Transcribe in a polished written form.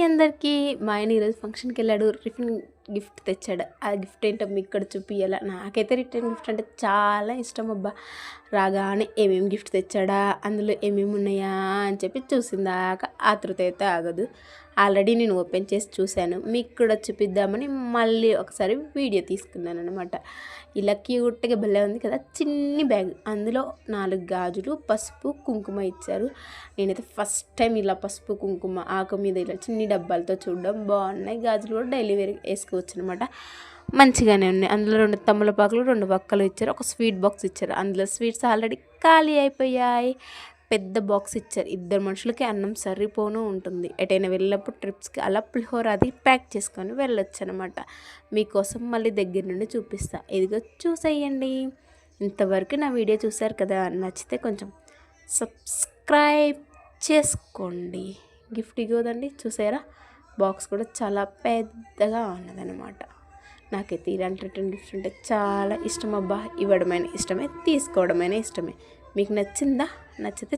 అందరికీ. మా ఆయన ఈరోజు ఫంక్షన్కి వెళ్ళాడు, రిటర్న్ గిఫ్ట్ తెచ్చాడు. ఆ గిఫ్ట్ ఏంటో మీకు ఇక్కడ చూపియాల. నాకైతే రిటర్న్ గిఫ్ట్ అంటే చాలా ఇష్టం అబ్బా. రాగానే ఏమేమి గిఫ్ట్ తెచ్చాడా, అందులో ఏమేమి ఉన్నాయా అని చెప్పి చూసిందాక ఆతృత అయితే ఆగదు. ఆల్రెడీ నేను ఓపెన్ చేసి చూశాను, మీకు కూడా చూపిద్దామని మళ్ళీ ఒకసారి వీడియో తీసుకున్నాను అనమాట. ఇలా క్యూట్గా భలే ఉంది కదా, చిన్ని బ్యాగ్. అందులో 4 గాజులు, పసుపు, కుంకుమ ఇచ్చారు. నేనైతే ఫస్ట్ టైం ఇలా పసుపు కుంకుమ ఆకు మీద ఇలా చిన్ని డబ్బాలతో చూడడం. బాగున్నాయి. గాజులు కూడా డైలీ వేర్ వేసుకోవచ్చు అనమాట. మంచిగానే ఉన్నాయి. అందులో 2 తమలపాకులు, 2 వక్కలు ఇచ్చారు. ఒక స్వీట్ బాక్స్ ఇచ్చారు. అందులో స్వీట్స్ ఆల్రెడీ ఖాళీ అయిపోయాయి. పెద్ద బాక్స్ ఇచ్చారు. 2 మనుషులకి అన్నం సరిపోను ఉంటుంది. ఎటైనా వెళ్ళినప్పుడు ట్రిప్స్కి అలా పులిహోర అది ప్యాక్ చేసుకొని వెళ్ళొచ్చు అనమాట. మీకోసం మళ్ళీ దగ్గర నుండి చూపిస్తా. ఇదిగో చూసేయండి. ఇంతవరకు నా వీడియో చూసారు కదా, నచ్చితే కొంచెం సబ్స్క్రైబ్ చేసుకోండి. గిఫ్ట్ ఇగోదండి, చూసారా? బాక్స్ కూడా చాలా పెద్దగా ఉన్నదనమాట. నాకైతే ఇలాంటి రిటర్న్ గిఫ్ట్ అంటే చాలా ఇష్టం అబ్బా. ఇవ్వడమైనా ఇష్టమే, తీసుకోవడమైనా ఇష్టమే. మీకు నచ్చిందా? నచ్చితే